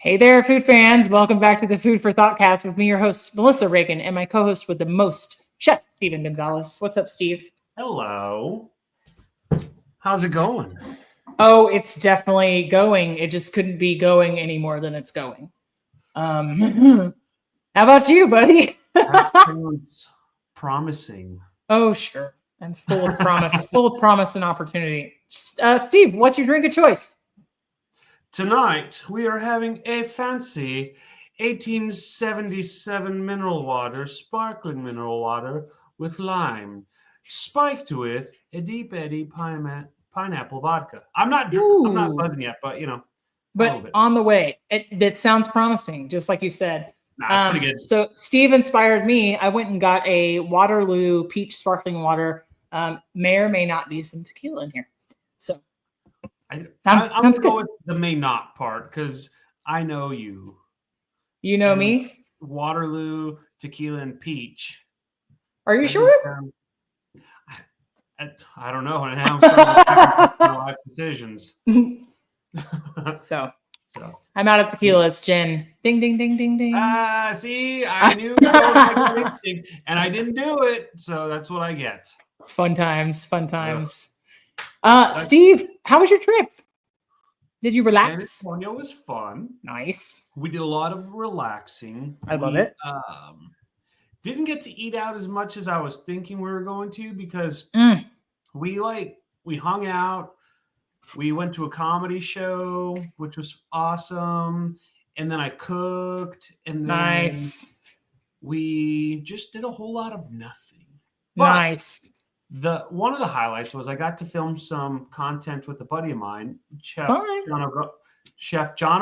Hey there, food fans. Welcome back to the Food for ThoughtCast with me, your host, Melissa Reagan, and my co-host with the most, Chef Steven Gonzalez. What's up, Steve? Hello. How's it going? Oh, it's definitely going. It just couldn't be going any more than it's going. How about you, buddy? That sounds promising. Oh, sure. I'm full of promise, full of promise and opportunity. Steve, what's your drink of choice? Tonight, we are having a fancy 1877 mineral water, sparkling mineral water with lime, spiked with a deep eddy pineapple vodka. I'm not buzzing yet, but a little But bit. on the way. That sounds promising, just like you said. Nah, it's pretty good. So Steve inspired me. I went and got a Waterloo peach sparkling water. May or may not be some tequila in here. So I'm sounds going to good. go with the may not part because I know you. You know And me. Waterloo, tequila, and peach. Are you Doesn't sure? sound- I don't know. And now I'm starting to second my life decisions. So So I'm out of tequila. It's gin. Ding, ding, ding, ding, ding. see, I knew you were my gut instinct, and I didn't do it, so that's what I get. Fun times. Fun times. Steve, how was your trip? Did you relax? San Antonio was fun. Nice. We did a lot of relaxing. I love it. Didn't get to eat out as much as I was thinking we were going to because we hung out. We went to a comedy show, which was awesome. And then I cooked. And then Nice. we just did a whole lot of nothing. But Nice. one of the highlights was I got to film some content with a buddy of mine, Chef John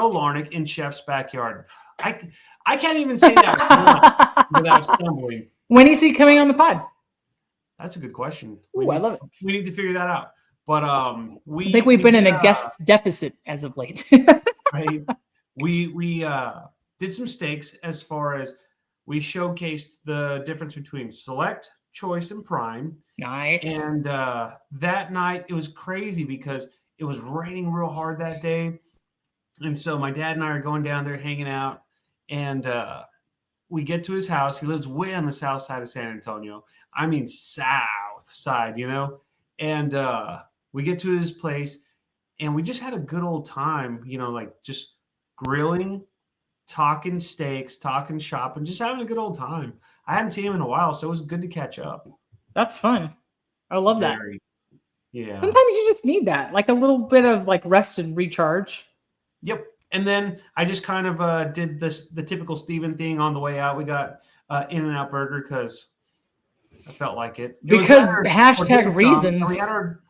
O'Larnick in Chef's Backyard. I can't even say that without stumbling. When is he coming on the pod? That's a good question. I love it. We need to figure that out. But I think we've been in a guest deficit as of late. Right. We did some steaks as far as we showcased the difference between select, choice, and prime. Nice. And that night it was crazy because it was raining real hard that day. And so my dad and I are going down there hanging out. And we get to his house. He lives way on the south side of San Antonio. I mean, south side, And we get to his place, and we just had a good old time, like just grilling, talking steaks, talking shop, and just having a good old time. I hadn't seen him in a while, so it was good to catch up. That's fun. I love that. Yeah. Sometimes you just need that, like a little bit of like rest and recharge. Yep. And then I just kind of did the typical Steven thing on the way out. We got In-N-Out Burger because I felt like it. Because hashtag reasons.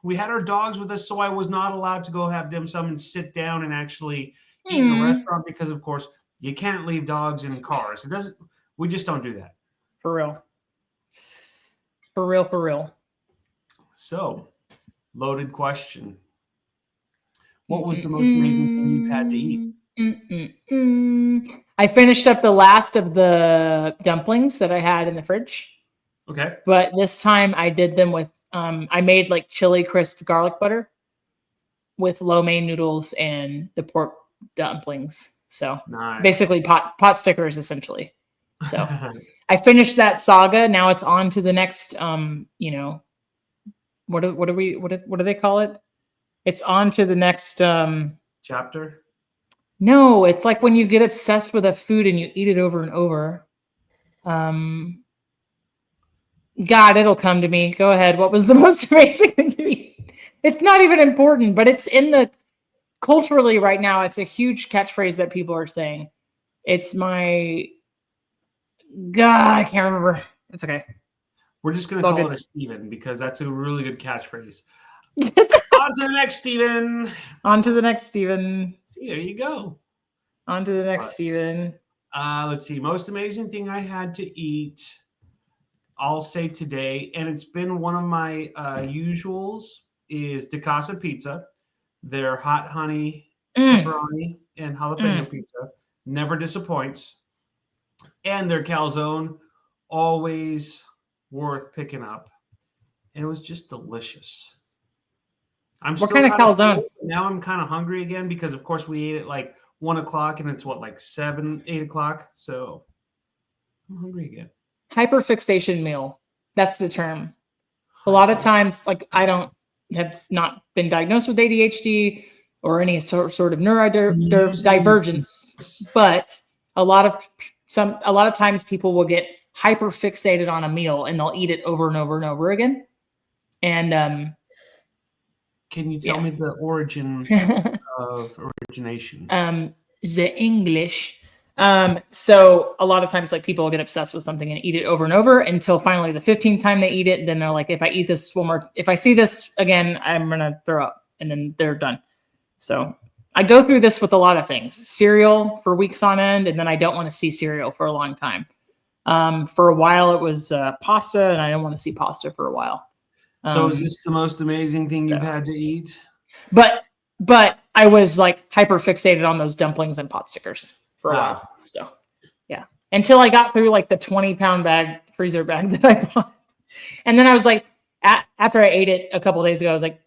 We had our dogs with us, so I was not allowed to go have dim sum and sit down and actually eat in a restaurant because, of course, you can't leave dogs in cars. We just don't do that. For real. For real, for real. So, loaded question. What was the most amazing thing you've had to eat? I finished up the last of the dumplings that I had in the fridge. Okay. But this time I did them with, I made like chili crisp garlic butter with lo mein noodles and the pork dumplings. So basically pot stickers essentially. So I finished that saga. Now it's on to the next, what do they call it? It's on to the next chapter. No, it's like when you get obsessed with a food and you eat it over and over. God, it'll come to me. Go ahead. What was the most amazing thing to eat? It's not even important, but it's in the culturally right now. It's a huge catchphrase that people are saying. It's my God, I can't remember. It's okay. We're just gonna call it a Steven because that's a really good catchphrase. On to the next Steven. On to the next Steven. See, there you go. On to the next Steven. Let's see. Most amazing thing I had to eat. I'll say today, and it's been one of my usuals, is De Casa Pizza. Their hot honey, pepperoni, and jalapeno pizza never disappoints. And their calzone, always worth picking up. And it was just delicious. What kind of calzone? Now I'm kind of hungry again because, of course, we ate at like 1 o'clock, and it's what, like 7, 8 o'clock. So I'm hungry again. Hyperfixation meal. That's the term. A lot of times, like I have not been diagnosed with ADHD or any sort of neurodivergence, but a lot of times people will get hyper fixated on a meal and they'll eat it over and over and over again. And can you tell me the origin of origination? The English. So a lot of times, like people will get obsessed with something and eat it over and over until finally the 15th time they eat it, then they're like, if I eat this if I see this again, I'm gonna throw up, and then they're done. So I go through this with a lot of things. Cereal for weeks on end, and then I don't want to see cereal for a long time. For a while it was pasta, and I don't want to see pasta for a while. So is this the most amazing thing you've had to eat? But I was like hyper fixated on those dumplings and pot stickers for a while. So yeah, until I got through like the 20-pound freezer bag that I bought. And then I was like, after I ate it a couple of days ago, I was like,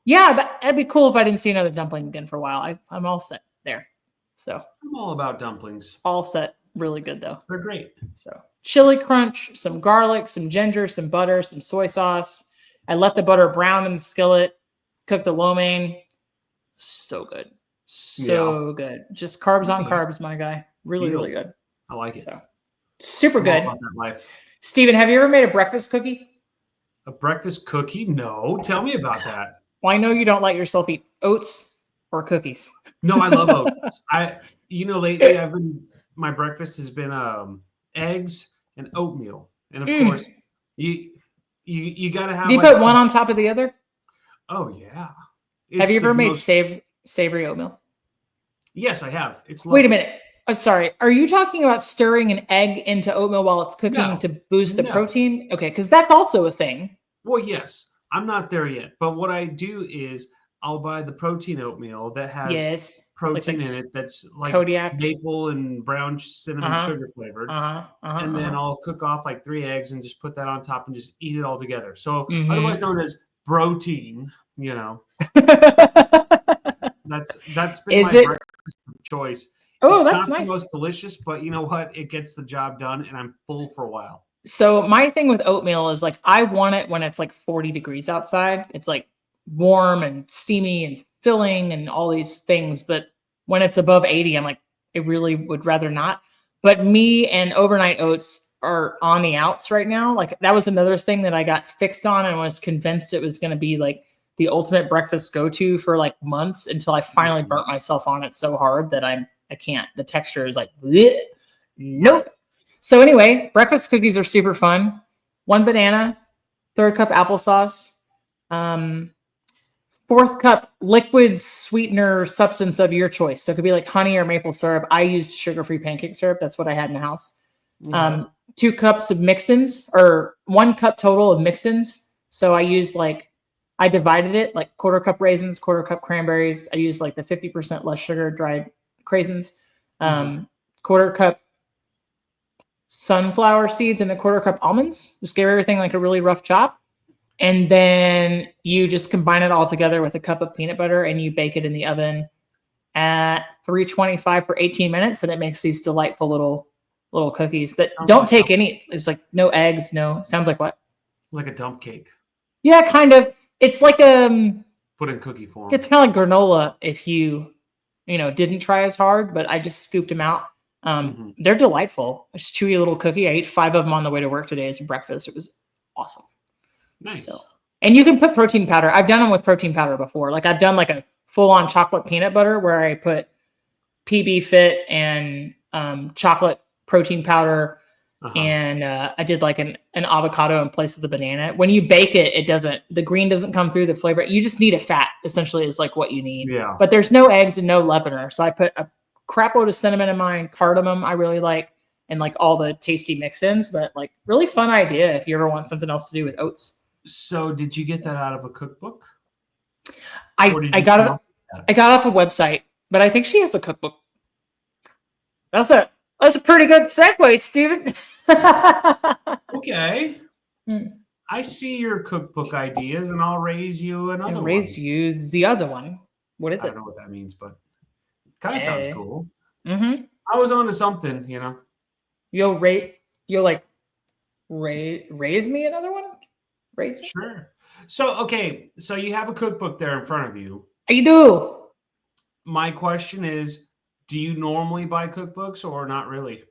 yeah, that'd be cool if I didn't see another dumpling again for a while. I'm all set there. So I'm all about dumplings. All set. Really good though. They're great. So chili crunch, some garlic, some ginger, some butter, some soy sauce. I let the butter brown in the skillet, cook the lo mein. So good. So good. Just carbs on carbs, my guy. Really, really good. I like it. So super good. About that life. Steven, have you ever made a breakfast cookie? A breakfast cookie? No. Tell me about that. Well, I know you don't let yourself eat oats or cookies. No, I love oats. Lately my breakfast has been eggs and oatmeal. And of course, you got to have. Do you put one on top of the other? Oh yeah. Have you ever made savory oatmeal? Yes, I have. It's lovely. Wait a minute. Oh, sorry. Are you talking about stirring an egg into oatmeal while it's cooking to boost the protein? Okay, because that's also a thing. Well, yes. I'm not there yet. But what I do is I'll buy the protein oatmeal that has protein in it that's like Kodiak maple and brown cinnamon sugar flavored. And then I'll cook off like 3 eggs and just put that on top and just eat it all together. So otherwise known as protein, that's been my breakfast choice. Oh, it's that's not nice. The most delicious, but you know what? It gets the job done, and I'm full for a while. So my thing with oatmeal is like I want it when it's like 40 degrees outside. It's like warm and steamy and filling and all these things. But when it's above 80, I'm like, I really would rather not. But me and overnight oats are on the outs right now. Like that was another thing that I got fixed on and was convinced it was going to be like the ultimate breakfast go-to for like months until I finally burnt myself on it so hard that I can't. The texture is like, bleh. Nope. So anyway, breakfast cookies are super fun. 1 banana, 3rd cup applesauce, 4th cup liquid sweetener substance of your choice. So it could be like honey or maple syrup. I used sugar-free pancake syrup. That's what I had in the house. 2 cups of mix-ins, or 1 cup total of mix-ins. So I divided it like 1/4 cup raisins, 1/4 cup cranberries. I used like the 50% less sugar dried craisins, 1/4 cup sunflower seeds, and a 1/4 cup almonds. Just give everything like a really rough chop. And then you just combine it all together with a cup of peanut butter and you bake it in the oven at 325 for 18 minutes. And it makes these delightful little cookies that don't take any, it's like no eggs, sounds like what? Like a dump cake. Yeah, kind of. It's like put in cookie form. It's kind of like granola if you didn't try as hard, but I just scooped them out. They're delightful. It's a chewy little cookie. I ate 5 of them on the way to work today as breakfast. It was awesome. Nice. And you can put protein powder. I've done them with protein powder before. Like I've done like a full-on chocolate peanut butter where I put PB Fit and chocolate protein powder. And I did like an avocado in place of the banana. When you bake it, the green doesn't come through, the flavor. You just need a fat, essentially, is like what you need. Yeah. But there's no eggs and no leavener. So I put a crap load of cinnamon in mine, cardamom I really like, and like all the tasty mix-ins. But like really fun idea if you ever want something else to do with oats. So did you get that out of a cookbook? I got off a website, but I think she has a cookbook. That's a pretty good segue, Steven. Okay. I see your cookbook ideas, and I'll raise you another one. Raise you the other one. What is it? I don't know what that means, but Kind of sounds cool. Mm-hmm. I was onto something, You'll like raise me another one? Raise me? Sure. So, okay. So you have a cookbook there in front of you. You do. My question is, do you normally buy cookbooks or not really?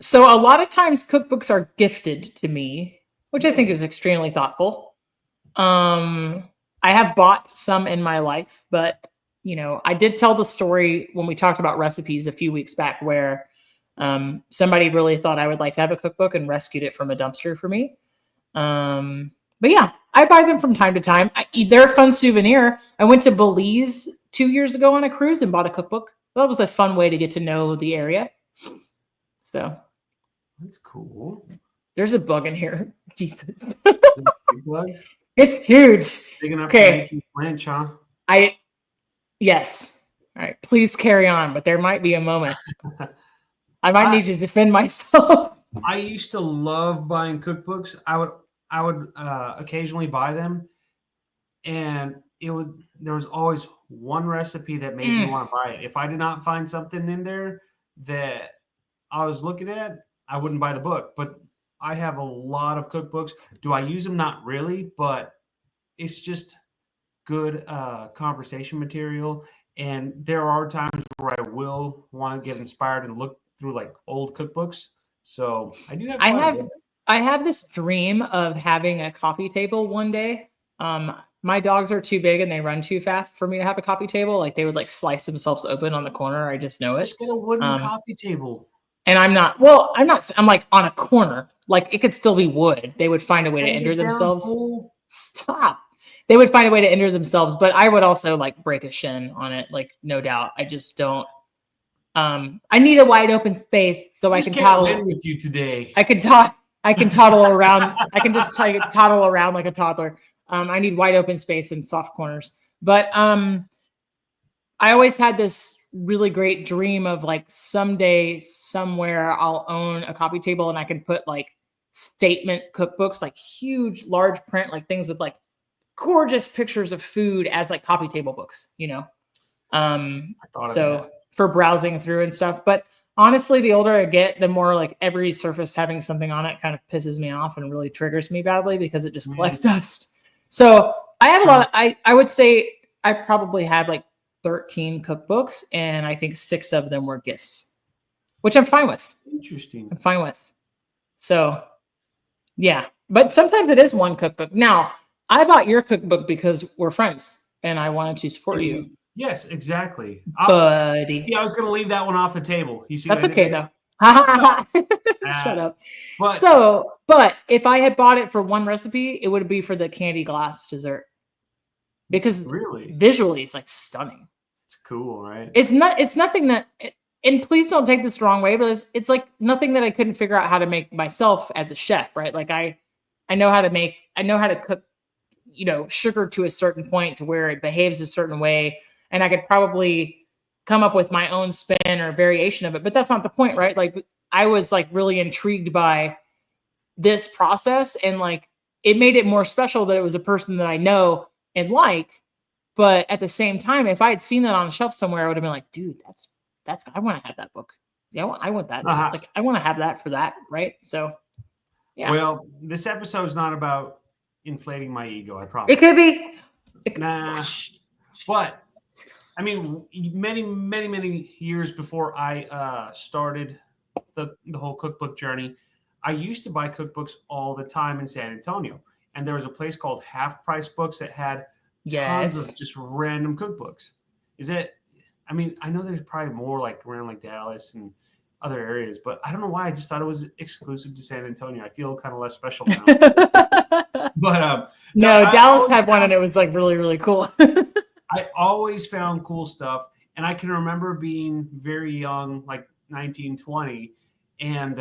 So a lot of times cookbooks are gifted to me, which I think is extremely thoughtful. I have bought some in my life, but I did tell the story when we talked about recipes a few weeks back where somebody really thought I would like to have a cookbook and rescued it from a dumpster for me. But yeah, I buy them from time to time. They're a fun souvenir. I went to Belize 2 years ago on a cruise and bought a cookbook. That was a fun way to get to know the area. So that's cool. There's a bug in here. Jesus. Big bug? It's huge. Big enough to make you flinch, huh? Yes. All right. Please carry on, but there might be a moment. I might need to defend myself. I used to love buying cookbooks. I would occasionally buy them, and there was always one recipe that made me want to buy it. If I did not find something in there that I was looking at, I wouldn't buy the book. But I have a lot of cookbooks. Do I use them? Not really, but it's just good conversation material. And there are times where I will want to get inspired and look through like old cookbooks. So I do have. I have this dream of having a coffee table one day. My dogs are too big and they run too fast for me to have a coffee table. Like they would like slice themselves open on the corner. I just know it. Just get a wooden coffee table. And I'm like on a corner. Like it could still be wood. They would find a way to injure themselves. Stop. They would find a way to injure themselves, but I would also like break a shin on it. Like no doubt. I just don't. I need a wide open space so I can toddle with you today. I can toddle around. I can just toddle around like a toddler. I need wide open space and soft corners. But I always had this really great dream of like someday, somewhere, I'll own a coffee table and I can put like statement cookbooks, like huge, large print, like things with like gorgeous pictures of food as like coffee table books, so for browsing through and stuff. But honestly, the older I get, the more like every surface having something on it kind of pisses me off and really triggers me badly because it just collects dust. So I have a lot of, I would say I probably had like 13 cookbooks and I think 6 of them were gifts, which I'm fine with. Interesting. I'm fine with. So yeah, but sometimes it is one cookbook. Now, I bought your cookbook because we're friends and I wanted to support you. Yes, exactly. Buddy. I was going to leave that one off the table. You see, that's okay though. Shut up. But if I had bought it for one recipe, it would be for the candy glass dessert. Because visually it's like stunning. It's cool, right? It's nothing that, and please don't take this the wrong way, but it's like nothing that I couldn't figure out how to make myself as a chef, right? Like I know how to cook, sugar to a certain point to where it behaves a certain way. And I could probably come up with my own spin or variation of it, but that's not the point, right? Like I was like really intrigued by this process and like it made it more special that it was a person that I know and like, but at the same time, if I had seen that on a shelf somewhere, I would have been like, dude, that's, I want to have that book. Yeah. I want that. Like I want to have that for that. Right. So yeah. Well, this episode is not about inflating my ego. I promise. It could be. Nah. But I mean, many, many, many years before I started the whole cookbook journey, I used to buy cookbooks all the time in San Antonio. And there was a place called Half Price Books that had tons of just random cookbooks. I know there's probably more like around like Dallas and other areas, but I don't know why. I just thought it was exclusive to San Antonio. I feel kind of less special now. But no, Dallas had one and it was like really, really cool. I always found cool stuff. And I can remember being very young, like 19, 20. And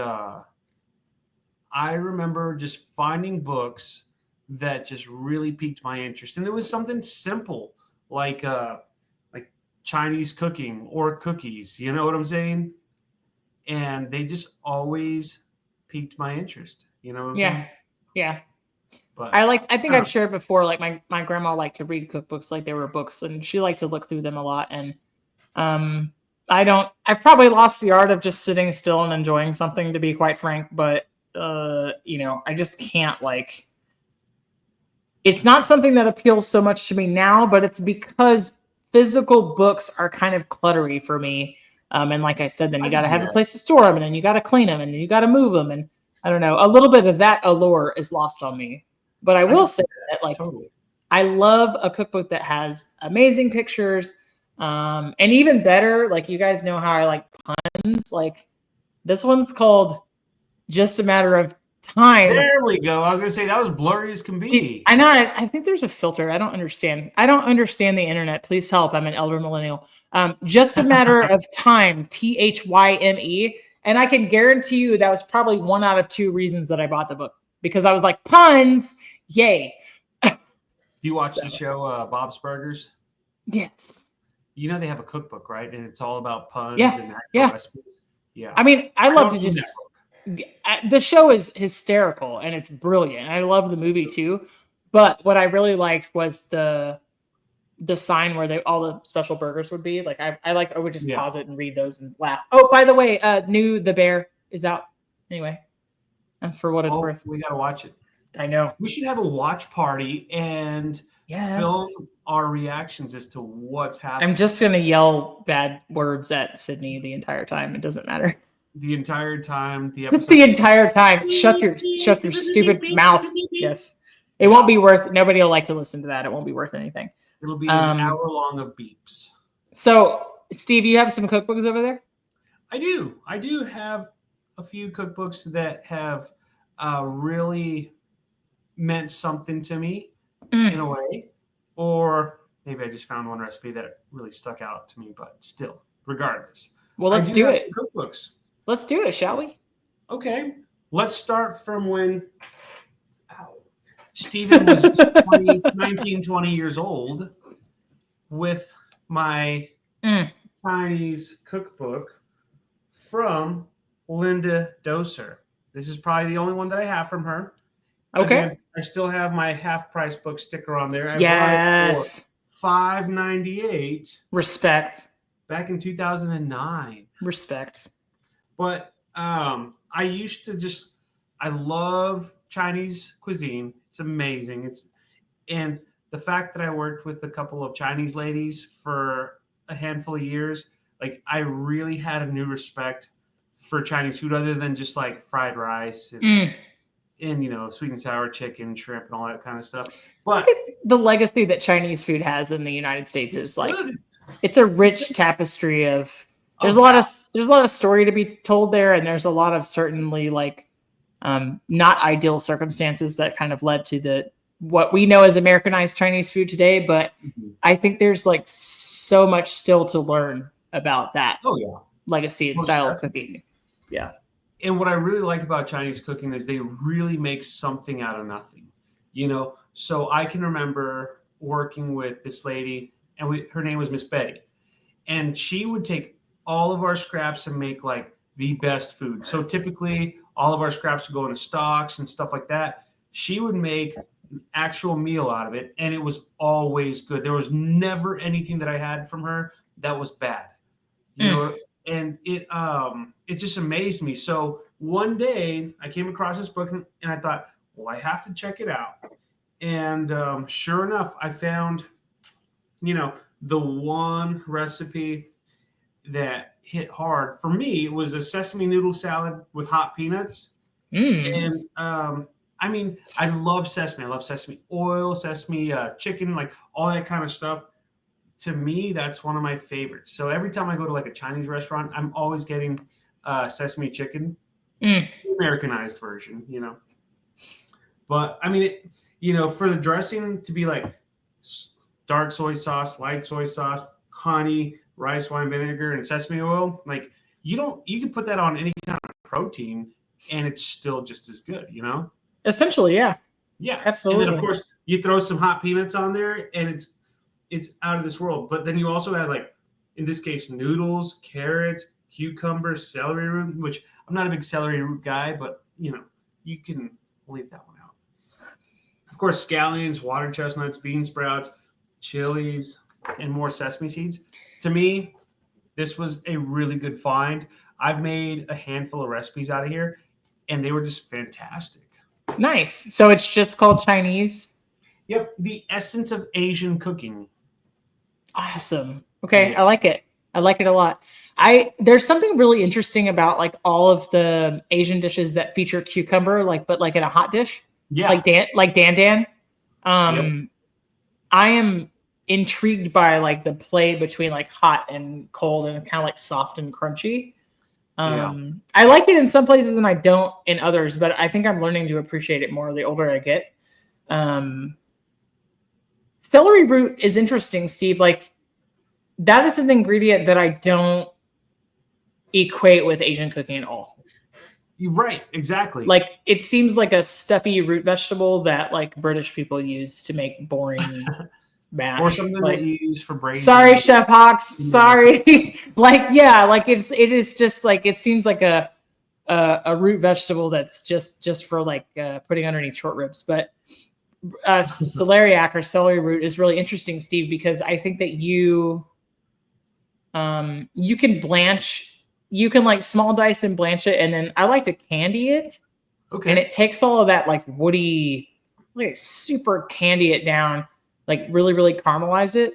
I remember just finding books that just really piqued my interest. And it was something simple like Chinese cooking or cookies. You know what I'm saying? And they just always piqued my interest. You know what I'm saying? Yeah. But I think I've shared before, like my grandma liked to read cookbooks like they were books, and she liked to look through them a lot. And I've probably lost the art of just sitting still and enjoying something, to be quite frank, but I just can't, like, it's not something that appeals so much to me now, but it's because physical books are kind of cluttery for me. And like I said, then you got to have a place to store them, and then you got to clean them, and then you got to move them. And I don't know, a little bit of that allure is lost on me. But I will say that, like, totally. I love a cookbook that has amazing pictures. And even better, like, you guys know how I like puns. Like, this one's called Just a Matter of Time. There we go. I was going to say that was blurry as can be. I know. I think there's a filter. I don't understand. I don't understand the internet. Please help. I'm an elder millennial. Just a Matter of Time, THYME. And I can guarantee you that was probably 1 out of 2 reasons that I bought the book, because I was like, puns, yay. Do you watch the show Bob's Burgers? Yes. You know they have a cookbook, right? And it's all about puns and recipes. Yeah. I mean, I love to just... The show is hysterical and it's brilliant. I love the movie too. But what I really liked was the sign where all the special burgers would be. Like I would just pause it and read those and laugh. Oh, by the way, new The Bear is out. Anyway, for what it's worth. We gotta watch it. I know. We should have a watch party and film our reactions as to what's happening. I'm just gonna yell bad words at Sydney the entire time. It doesn't matter. The entire time the episode. Just the entire time. Shut your stupid mouth. Yes. It won't be worth. Nobody will like to listen to that. It won't be worth anything. It'll be an hour long of beeps. So, Steve, you have some cookbooks over there? I do. I do have a few cookbooks that have really meant something to me in a way. Or maybe I just found one recipe that really stuck out to me, but still, regardless. Well, let's do it. Cookbooks. Let's do it, shall we? Okay. Let's start from when Stephen was 19, 20 years old with my Chinese cookbook from Linda Doser. This is probably the only one that I have from her. Okay. Again, I still have my half-price book sticker on there. I yes. bought it for $5.98. Respect. Back in 2009. Respect. But I love Chinese cuisine. It's amazing. And the fact that I worked with a couple of Chinese ladies for a handful of years, like, I really had a new respect for Chinese food, other than just like fried rice and sweet and sour chicken, shrimp, and all that kind of stuff. But the legacy that Chinese food has in the United States is like good. It's a rich tapestry of. There's a lot of story to be told there, and there's a lot of certainly like not ideal circumstances that kind of led to what we know as Americanized Chinese food today. But I think there's like so much still to learn about that legacy and style of cooking. Yeah. And what I really like about Chinese cooking is they really make something out of nothing. So I can remember working with this lady, and her name was Miss Betty, and she would take all of our scraps and make like the best food. So typically all of our scraps would go into stocks and stuff like that. She would make an actual meal out of it, and it was always good. There was never anything that I had from her that was bad, and it just amazed me. So one day I came across this book and I thought, well, I have to check it out. And sure enough, I found, the one recipe that hit hard for me. It was a sesame noodle salad with hot peanuts. And I mean, I love sesame. I love sesame oil, sesame chicken, like all that kind of stuff. To me, that's one of my favorites. So every time I go to like a Chinese restaurant, I'm always getting sesame chicken, Americanized version, But I mean, for the dressing to be like dark soy sauce, light soy sauce, honey, rice wine vinegar, and sesame oil, like you can put that on any kind of protein and it's still just as good, Essentially, yeah. Yeah, absolutely. And then of course you throw some hot peanuts on there and it's out of this world. But then you also have, like, in this case, noodles, carrots, cucumbers, celery root, which I'm not a big celery root guy, but you can leave that one out. Of course, scallions, water chestnuts, bean sprouts, chilies, and more sesame seeds. To me, this was a really good find. I've made a handful of recipes out of here, and they were just fantastic. Nice. So it's just called Chinese? Yep, the essence of Asian cooking. Awesome. Okay, I like it. I like it a lot. There's something really interesting about like all of the Asian dishes that feature cucumber, but like in a hot dish. Yeah. Like Dan Dan. Yep. I am intrigued by like the play between like hot and cold and kind of like soft and crunchy. I like it in some places and I don't in others, but I think I'm learning to appreciate it more the older I get. Celery root is interesting, Steve. Like that is an ingredient that I don't equate with Asian cooking at all. You're right, exactly. Like it seems like a stuffy root vegetable that like British people use to make boring mash. Or something that you use for braising. Sorry, Chef Hawks. Sorry. Like, yeah, like it is just like it seems like a root vegetable that's just for like putting underneath short ribs. But celeriac or celery root is really interesting, Steve, because I think that you can blanch. You can like small dice and blanch it, and then I like to candy it. Okay. And it takes all of that like woody, like super candy it down, like really, really caramelize it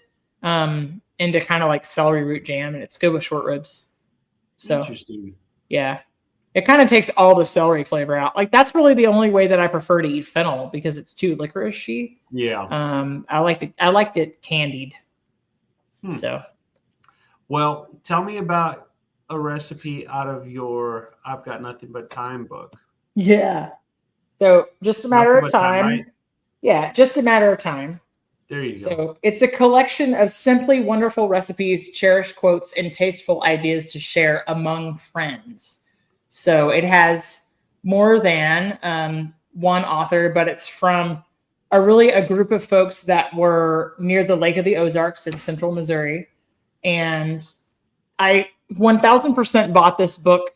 into kind of like celery root jam, and it's good with short ribs. So interesting. Yeah. It kind of takes all the celery flavor out. Like that's really the only way that I prefer to eat fennel because it's too licoricey. Yeah. I liked it candied. So. Well, tell me about a recipe out of your I've Got Nothing But Time book. Yeah. So just a matter of time. Right? Yeah, just a matter of time. There you go. So it's a collection of simply wonderful recipes, cherished quotes, and tasteful ideas to share among friends. So it has more than one author, but it's from a group of folks that were near the Lake of the Ozarks in central Missouri. And I 1000% bought this book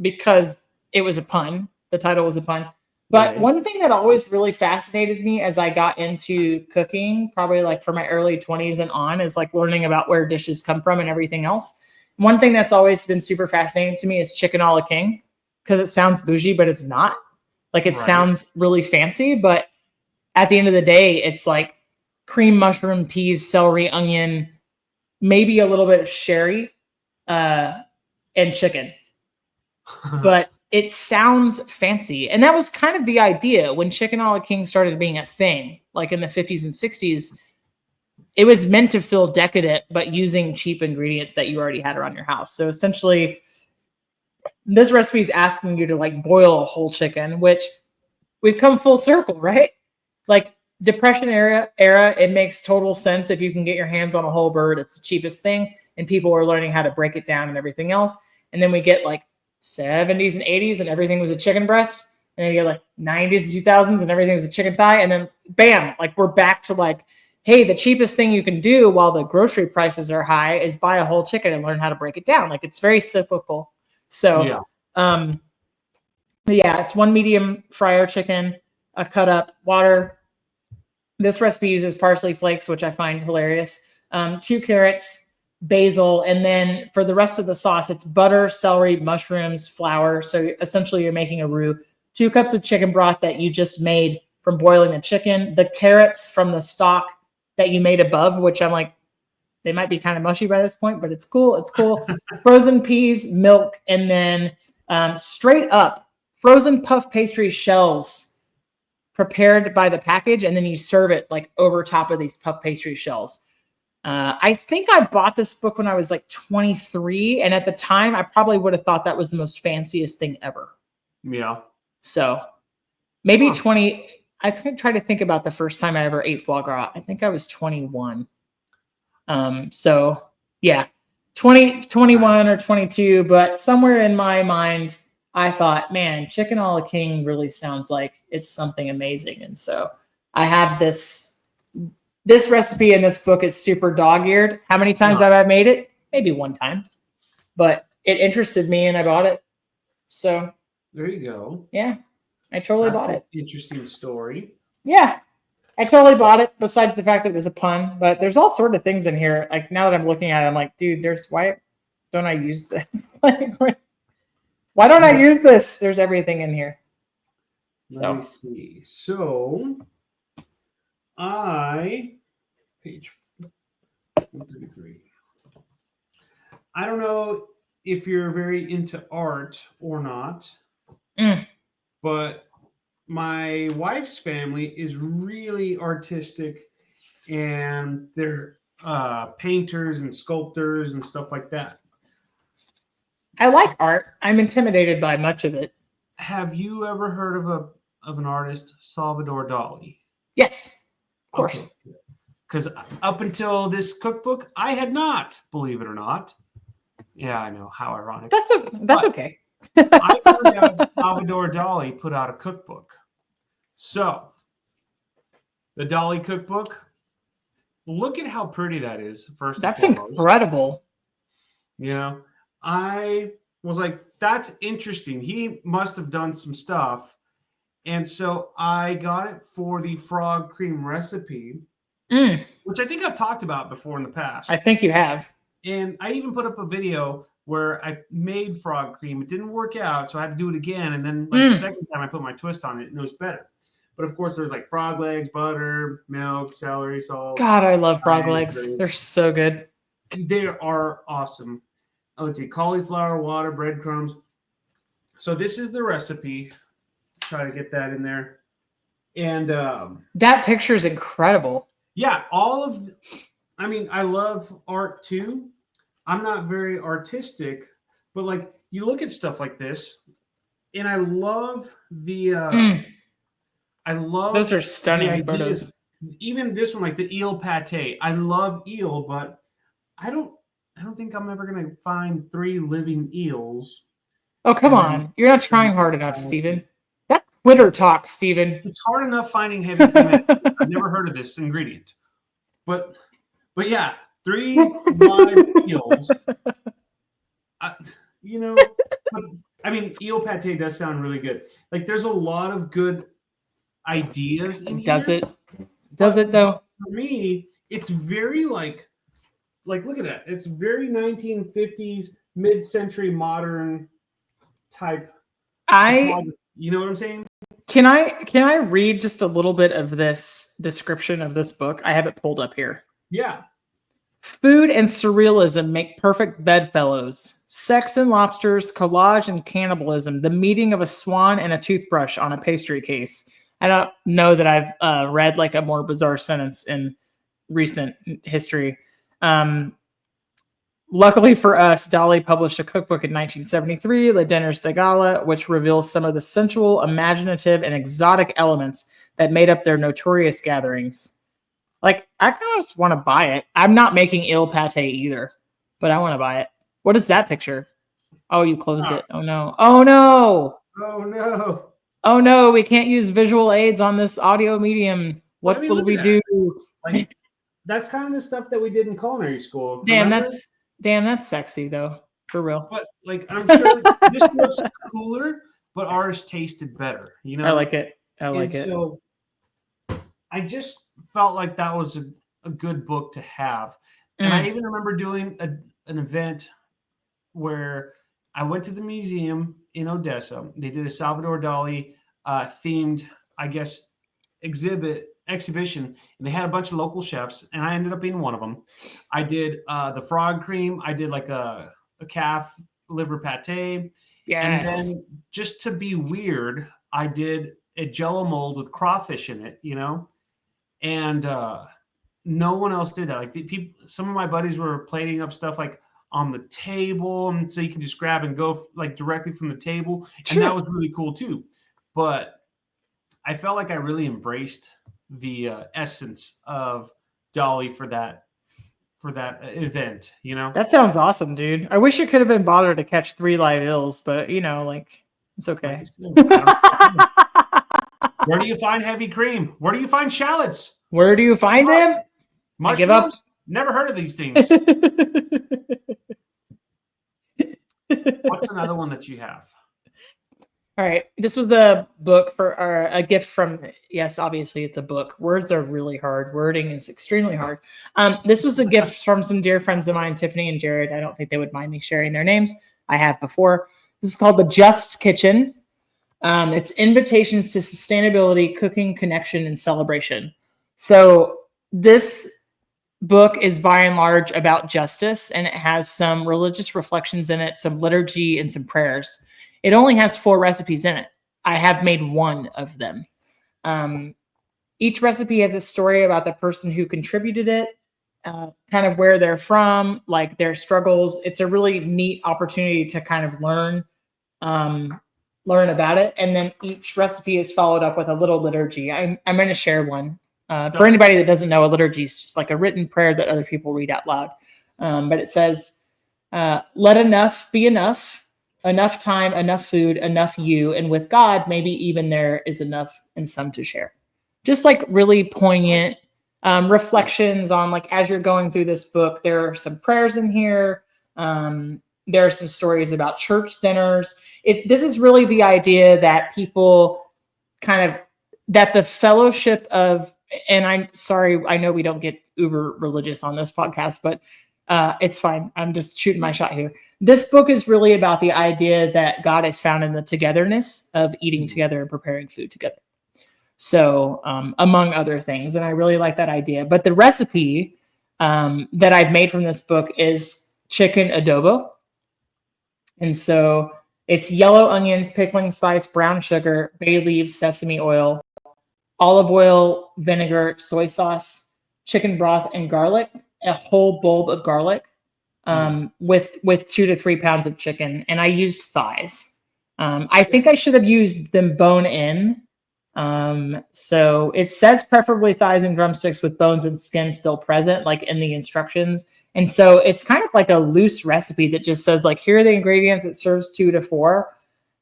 because it was a pun. The title was a pun. But one thing that always really fascinated me as I got into cooking, probably like for my early 20s and on, is like learning about where dishes come from and everything else. One thing that's always been super fascinating to me is chicken a la king, because it sounds bougie, but it's not. Like it sounds really fancy, but at the end of the day, it's like cream, mushroom, peas, celery, onion, maybe a little bit of sherry, and chicken. But it sounds fancy. And that was kind of the idea when chicken a la king started being a thing, like in the 50s and 60s. It was meant to feel decadent, but using cheap ingredients that you already had around your house. So essentially, this recipe is asking you to like boil a whole chicken, which we've come full circle, right? Like Depression era, it makes total sense. If you can get your hands on a whole bird, it's the cheapest thing. And people are learning how to break it down and everything else. And then we get like 70s and 80s and everything was a chicken breast. And then you get like 90s and 2000s and everything was a chicken thigh. And then bam, like we're back to like, hey, the cheapest thing you can do while the grocery prices are high is buy a whole chicken and learn how to break it down. Like it's very cyclical. So, it's one medium fryer chicken, a cut up water. This recipe uses parsley flakes, which I find hilarious. 2 carrots, basil, and then for the rest of the sauce, it's butter, celery, mushrooms, flour. So essentially you're making a roux. 2 cups of chicken broth that you just made from boiling the chicken. The carrots from the stock that you made above, which I'm like, they might be kind of mushy by this point, but it's cool. It's cool. Frozen peas, milk, and then straight up frozen puff pastry shells prepared by the package, and then you serve it like over top of these puff pastry shells. I think I bought this book when I was like 23, and at the time, I probably would have thought that was the most fanciest thing ever. Yeah. So maybe 20. I try to think about the first time I ever ate foie gras. I think I was 21. So yeah, 21 or 22, but somewhere in my mind, I thought, man, chicken a la king really sounds like it's something amazing. And so I have this recipe in this book is super dog-eared. How many times have I made it? Maybe one time, but it interested me and I bought it. So there you go. Yeah, I totally bought it. Interesting story. Yeah. I totally bought it. Besides the fact that it was a pun, but there's all sort of things in here. Like now that I'm looking at it, I'm like, dude, why don't I use this? Like, why don't I use this? There's everything in here. Let me see. So, page 133. I don't know if you're very into art or not, but my wife's family is really artistic, and they're painters and sculptors and stuff like that. I like art. I'm intimidated by much of it. Have you ever heard of an artist, Salvador Dali? Yes, of course. Okay. Because up until this cookbook, I had not, believe it or not. Yeah, I know. How ironic. That's okay. I found out Salvador Dali put out a cookbook. So, the Dali cookbook, look at how pretty that is. First, that's incredible. You know, I was like, that's interesting. He must have done some stuff. And so I got it for the frog cream recipe, which I think I've talked about before in the past. I think you have. And I even put up a video where I made frog cream. It didn't work out, so I had to do it again. And then the second time I put my twist on it, and it was better. But of course, there's like frog legs, butter, milk, celery, salt. God, I love frog legs. They're so good. They are awesome. Let's see, cauliflower, water, breadcrumbs. So this is the recipe. Try to get that in there. And that picture is incredible. Yeah, I love art too. I'm not very artistic, but like you look at stuff like this, and I love those are stunning photos. Even this one, like the eel pate. I love eel, but I don't think I'm ever gonna find 3 living eels. Oh, come on. You're not trying hard enough, Steven. That's Twitter talk, Steven. It's hard enough finding heavy cream. I've never heard of this ingredient. But yeah, 3 live eels. Eel pate does sound really good. Like, there's a lot of good ideas in here. Does it though? For me, it's very like look at that. It's very 1950s, mid-century modern type. You know what I'm saying? Can I read just a little bit of this description of this book? I have it pulled up here. Yeah. Food and surrealism make perfect bedfellows. Sex and lobsters, collage and cannibalism, the meeting of a swan and a toothbrush on a pastry case. I don't know that I've read like a more bizarre sentence in recent history. Luckily for us, Dali published a cookbook in 1973, Le Dinners de Gala, which reveals some of the sensual, imaginative, and exotic elements that made up their notorious gatherings. Like, I kind of just want to buy it. I'm not making eel pate either, but I want to buy it. What is that picture? Oh, you closed it. Oh, no. Oh, no. Oh, no. Oh, no. We can't use visual aids on this audio medium. What will we do? Like, that's kind of the stuff that we did in culinary school. Damn, that's sexy, though. For real. But, like, I'm sure this looks cooler, but ours tasted better. You know? I like it. So I just felt like that was a good book to have. And I even remember doing an event where I went to the museum in Odessa. They did a Salvador Dali themed, I guess, exhibition, and they had a bunch of local chefs, and I ended up being one of them. I did the frog cream. I did like a calf liver pate. Yes. And then just to be weird, I did a Jello mold with crawfish in it, you know? And no one else did that. Like some of my buddies were plating up stuff like on the table, and so you can just grab and go like directly from the table. And that was really cool too. But I felt like I really embraced the essence of Dali for that event, you know? That sounds awesome, dude. I wish you could have been bothered to catch 3 live eels, but you know, like, it's okay. Where do you find heavy cream? Where do you find shallots? Where do you find them? Mushrooms? I give up. Never heard of these things. What's another one that you have? All right. This was a book for or a gift from, yes, obviously it's a book. Words are really hard. Wording is extremely hard. This was a gift from some dear friends of mine, Tiffany and Jared. I don't think they would mind me sharing their names. I have before. This is called The Just Kitchen. It's invitations to sustainability, cooking, connection, and celebration. So this book is by and large about justice, and it has some religious reflections in it, some liturgy, and some prayers. It only has 4 recipes in it. I have made one of them. Um, each recipe has a story about the person who contributed it, kind of where they're from, like their struggles. It's a really neat opportunity to kind of um, learn about it. And then each recipe is followed up with a little liturgy. I'm going to share one. For anybody that doesn't know, a liturgy is just like a written prayer that other people read out loud. But it says, let enough be enough, enough time, enough food, enough you. And with God, maybe even there is enough and some to share. Just like really poignant reflections on, like, as you're going through this book, there are some prayers in here. There are some stories about church dinners. This is really the idea that people kind of, that the fellowship of, and I'm sorry, I know we don't get uber religious on this podcast, but it's fine. I'm just shooting my shot here. This book is really about the idea that God is found in the togetherness of eating together and preparing food together. So, among other things, and I really like that idea. But the recipe that I've made from this book is chicken adobo. And so it's yellow onions, pickling spice, brown sugar, bay leaves, sesame oil, olive oil, vinegar, soy sauce, chicken broth, and garlic, a whole bulb of garlic, with 2 to 3 pounds of chicken. And I used thighs. I think I should have used them bone in. So it says preferably thighs and drumsticks with bones and skin still present, like in the instructions. And so it's kind of like a loose recipe that just says, like, here are the ingredients. It serves 2 to 4.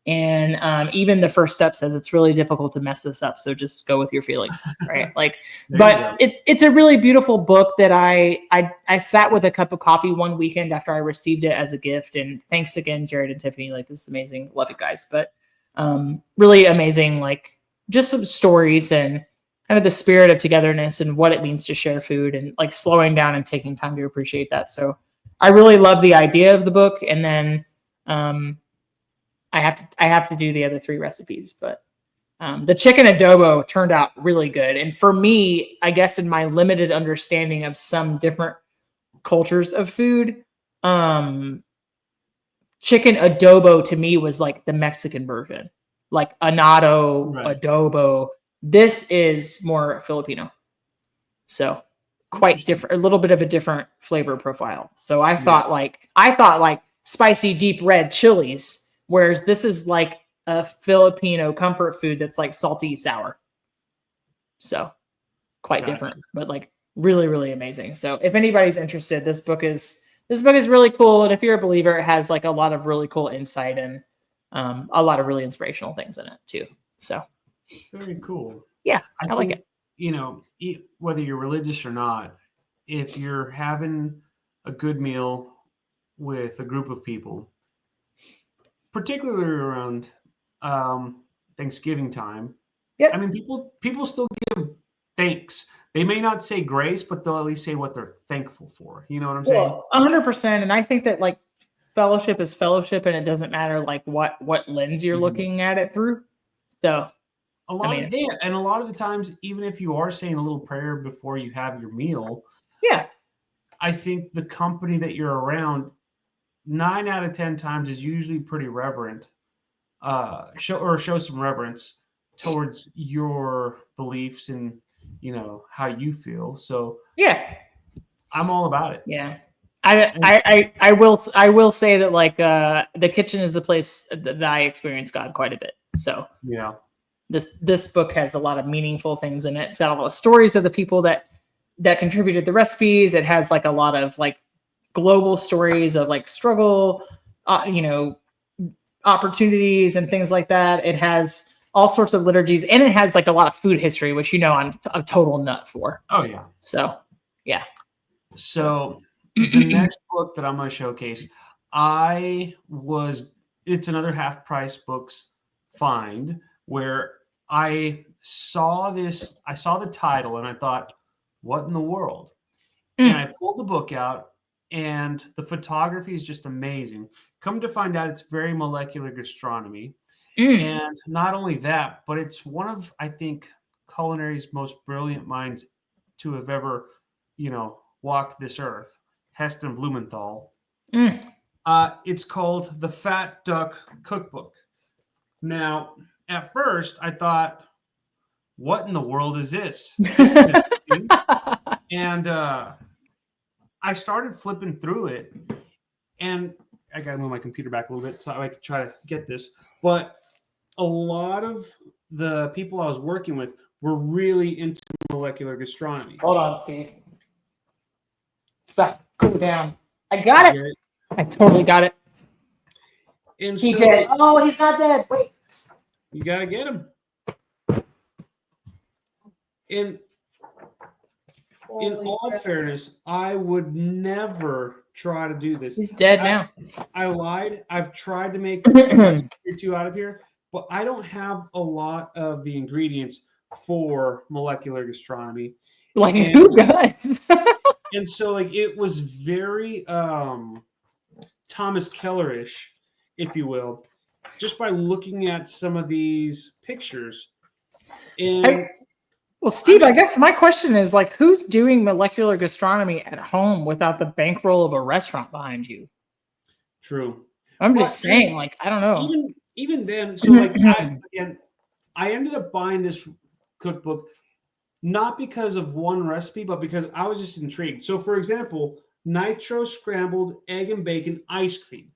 And even the first step says it's really difficult to mess this up. So just go with your feelings, right? Like, but it's a really beautiful book that I sat with a cup of coffee one weekend after I received it as a gift. And thanks again, Jared and Tiffany. Like, this is amazing. Love it, guys. But really amazing, like, just some stories and kind of the spirit of togetherness and what it means to share food and like slowing down and taking time to appreciate that. So I really love the idea of the book. And then I have to do the other 3 recipes, but the chicken adobo turned out really good. And for me, I guess in my limited understanding of some different cultures of food, chicken adobo to me was like the Mexican version, like anado, adobo. This is more Filipino. So quite different, a little bit of a different flavor profile. So I thought like spicy deep red chilies, whereas this is like a Filipino comfort food that's like salty sour. So quite different, but like really, really amazing. So if anybody's interested, this book is really cool. And if you're a believer, it has like a lot of really cool insight and a lot of really inspirational things in it too. So very cool. Yeah, I like it. You know, whether you're religious or not, if you're having a good meal with a group of people, particularly around Thanksgiving time, I mean, people still give thanks. They may not say grace, but they'll at least say what they're thankful for. You know what I'm saying? Well, 100%. And I think that like fellowship is fellowship, and it doesn't matter like what lens you're looking at it through. So a lot of the times, even if you are saying a little prayer before you have your meal, I think the company that you're around, 9 out of 10 times, is usually pretty reverent. Show some reverence towards your beliefs and how you feel. So I'm all about it. Yeah. I will say that like the kitchen is the place that I experience God quite a bit. So yeah. This book has a lot of meaningful things in it. It's got a lot of stories of the people that contributed the recipes. It has like a lot of like global stories of like struggle, opportunities and things like that. It has all sorts of liturgies, and it has like a lot of food history, which I'm a total nut for. Oh yeah. So yeah. So the next book that I'm going to showcase, it's another half price books find where I saw the title and I thought, what in the world? And I pulled the book out, and the photography is just amazing. Come to find out, it's very molecular gastronomy. And not only that, but it's one of, I think, culinary's most brilliant minds to have ever, walked this earth, Heston Blumenthal. It's called The Fat Duck Cookbook. Now, at first, I thought, what in the world is this? This is interesting. And I started flipping through it, and I got to move my computer back a little bit so I could try to get this. But a lot of the people I was working with were really into molecular gastronomy. Hold on, Steve. Stop. Cool down. I got it. I totally got it. And he did. Oh, he's not dead. Wait. You got to get him. In all fairness, I would never try to do this. He's dead now. I lied. I've tried to make a two out of here, but I don't have a lot of the ingredients for molecular gastronomy. Who does? And so, it was very Thomas Keller-ish, if you will, just by looking at some of these pictures. And well, Steve, I guess my question is who's doing molecular gastronomy at home without the bankroll of a restaurant behind you? True. I'm just saying, I don't know. Even then, so I ended up buying this cookbook not because of one recipe, but because I was just intrigued. So, for example, nitro scrambled egg and bacon ice cream.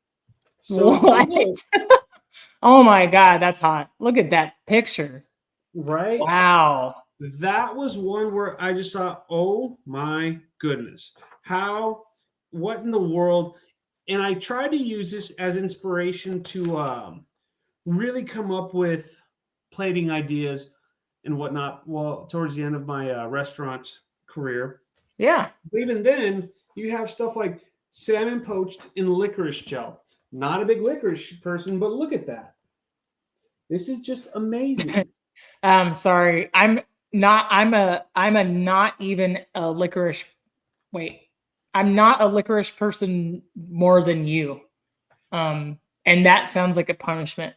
So, what? Oh my God, that's hot! Look at that picture. Right? Wow. That was one where I just thought, oh my goodness, what in the world? And I tried to use this as inspiration to really come up with plating ideas and whatnot. Well, towards the end of my restaurant career. Yeah. But even then, you have stuff like salmon poached in licorice gel. Not a big licorice person, but look at that. This is just amazing. Sorry. I'm not even a licorice. Wait, I'm not a licorice person more than you. And that sounds like a punishment.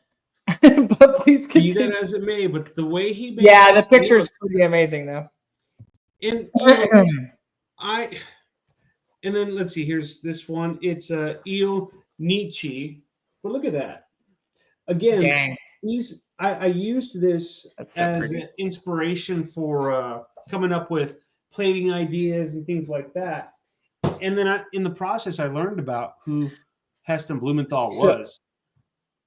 But please continue. Be that as it may, but the way he made the picture is pretty amazing though. And and then let's see, here's this one. It's eel Nietzsche. But look at that. Again, dang. I used this so as an inspiration for coming up with plating ideas and things like that. And then in the process, I learned about who Heston Blumenthal was.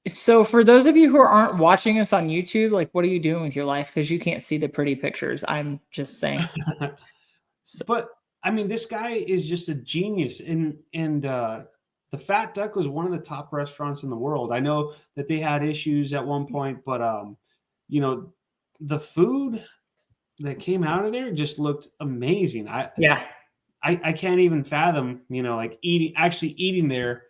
So for those of you who aren't watching us on YouTube, what are you doing with your life? Because you can't see the pretty pictures. I'm just saying. But I mean, this guy is just a genius. And the Fat Duck was one of the top restaurants in the world. I know that they had issues at one point, but the food that came out of there just looked amazing. I can't even fathom, eating there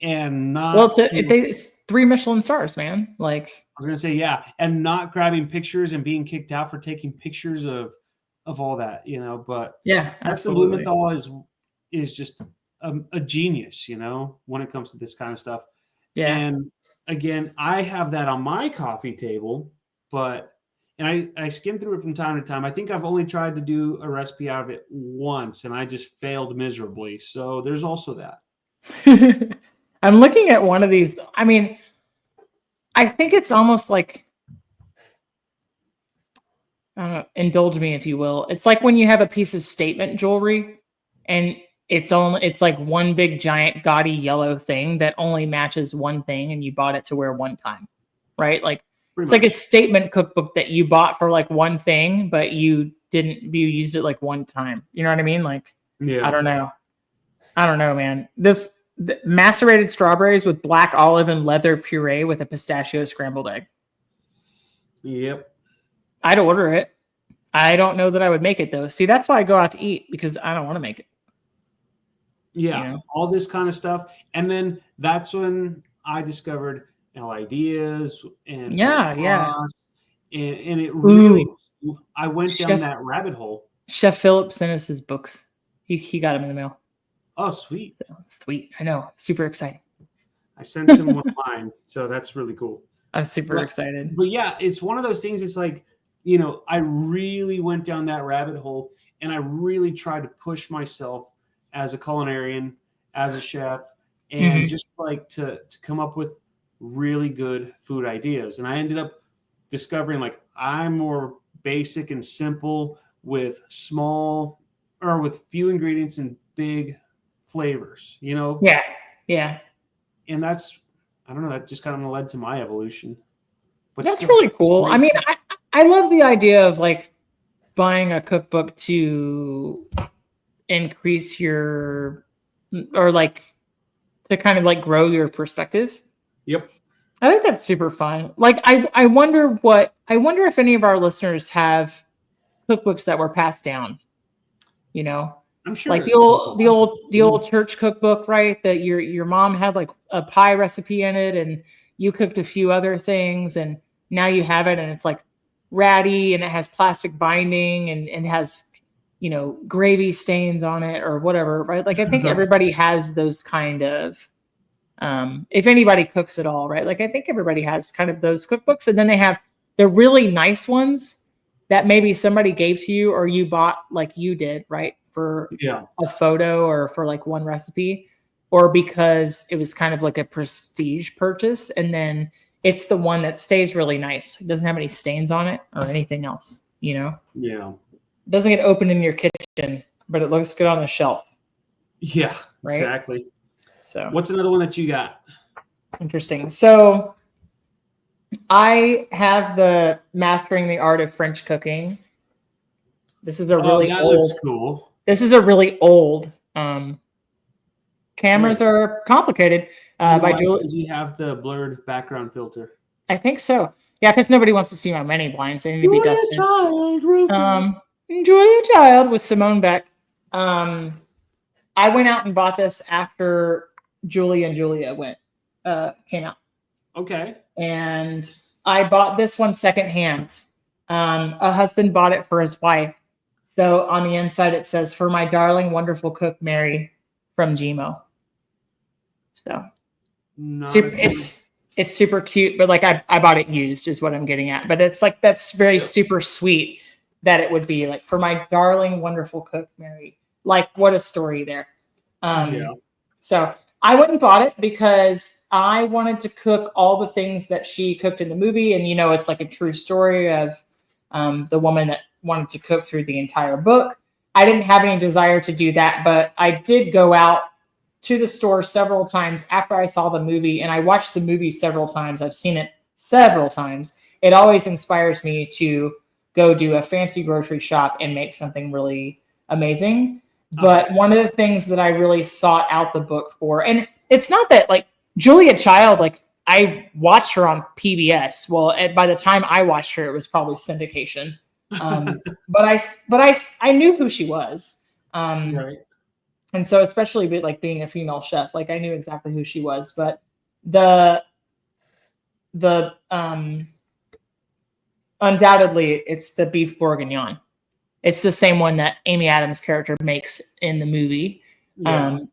and not. Well, it's 3 Michelin stars, man. I was gonna say, yeah, and not grabbing pictures and being kicked out for taking pictures of all that, But yeah, Heston Blumenthal is just a genius, when it comes to this kind of stuff. Yeah. And again, I have that on my coffee table, and I skim through it from time to time. I think I've only tried to do a recipe out of it once, and I just failed miserably. So there's also that. I'm looking at one of these. I mean, I think it's almost like, indulge me if you will. It's like when you have a piece of statement jewelry and it's like one big giant gaudy yellow thing that only matches one thing and you bought it to wear one time, right? It's like a statement cookbook that you bought for one thing, but you used it one time. You know what I mean? Yeah. I don't know, man. The macerated strawberries with black olive and leather puree with a pistachio scrambled egg. Yep. I'd order it. I don't know that I would make it though. See, that's why I go out to eat, because I don't want to make it. Yeah. All this kind of stuff. And then that's when I discovered ideas and Yeah. and it really, I went down Chef that rabbit hole. Chef Philip sent us his books. He got them in the mail. Oh, sweet. So, sweet. I know. Super exciting. I sent him one of mine, so that's really cool. I'm super excited. But yeah, it's one of those things. It's like, I really went down that rabbit hole, and I really tried to push myself as a culinarian, as a chef, and just like to come up with really good food ideas. And I ended up discovering like I'm more basic and simple with with few ingredients and big flavors, Yeah. And that's, I don't know, that just kind of led to my evolution. But that's really cool. I mean, I love the idea of like buying a cookbook to increase or like to kind of like grow your perspective. Yep. I think that's super fun. Like I wonder if any of our listeners have cookbooks that were passed down. I'm sure, like the old church cookbook, right? That your mom had like a pie recipe in it, and you cooked a few other things, and now you have it, and it's like ratty, and it has plastic binding, and has gravy stains on it or whatever, right? Like I think everybody has those kind of, if anybody cooks at all, right? Like I think everybody has kind of those cookbooks, and then they have the really nice ones that maybe somebody gave to you or you bought like you did, right? For a photo or for like one recipe, or because it was kind of like a prestige purchase. And then it's the one that stays really nice. It doesn't have any stains on it or anything else, Yeah. It doesn't get open in your kitchen, but it looks good on the shelf. Yeah, right? Exactly. So what's another one that you got? Interesting. So I have the Mastering the Art of French Cooking. This is a really old. Looks cool. This is a really old. Cameras are complicated. By Julie. Does he have the blurred background filter? I think so. Yeah, because nobody wants to see my many blinds. They need to be dusted. Julia Child with Simone Beck. I went out and bought this after Julie and Julia came out. Okay. And I bought this one secondhand. A husband bought it for his wife. So on the inside it says, "For my darling, wonderful cook, Mary, from Gmo." So it's super cute, but like I bought it used is what I'm getting at. But it's like, that's very super sweet that it would be like, "For my darling, wonderful cook, Mary." Like, what a story there. So I went and bought it because I wanted to cook all the things that she cooked in the movie. And, it's like a true story of the woman that wanted to cook through the entire book. I didn't have any desire to do that, but I did go out to the store several times after I saw the movie, and I watched the movie several times. I've seen it several times. It always inspires me to go do a fancy grocery shop and make something really amazing. But one of the things that I really sought out the book for, and it's not that like Julia Child, like I watched her on PBS. Well, by the time I watched her, it was probably syndication. But I knew who she was. Right. And so, especially like being a female chef, like I knew exactly who she was. But the undoubtedly, it's the beef bourguignon. It's the same one that Amy Adams' character makes in the movie,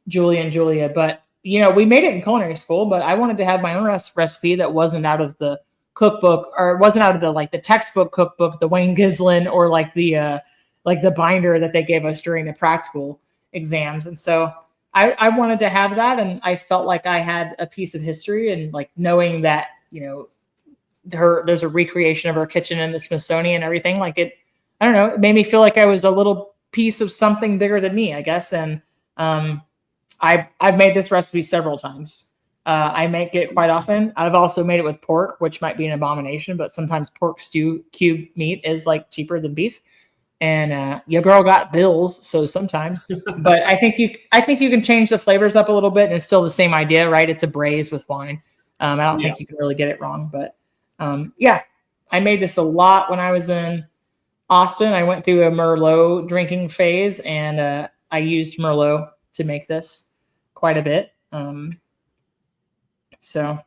Julie and Julia. But, we made it in culinary school, but I wanted to have my own recipe that wasn't out of the cookbook, or it wasn't out of the textbook cookbook, the Wayne Gislin, or like the binder that they gave us during the practical exams. And so I wanted to have that. And I felt like I had a piece of history, and like knowing that, there's a recreation of her kitchen in the Smithsonian and everything, like it, I don't know, it made me feel like I was a little piece of something bigger than me, I guess. And I've made this recipe several times. I make it quite often. I've also made it with pork, which might be an abomination, but sometimes pork stew cube meat is like cheaper than beef. And your girl got bills, so sometimes. But I think you can change the flavors up a little bit, and it's still the same idea, right? It's a braise with wine. I don't think you can really get it wrong. But I made this a lot when I was in Austin. I went through a Merlot drinking phase, and I used Merlot to make this quite a bit. So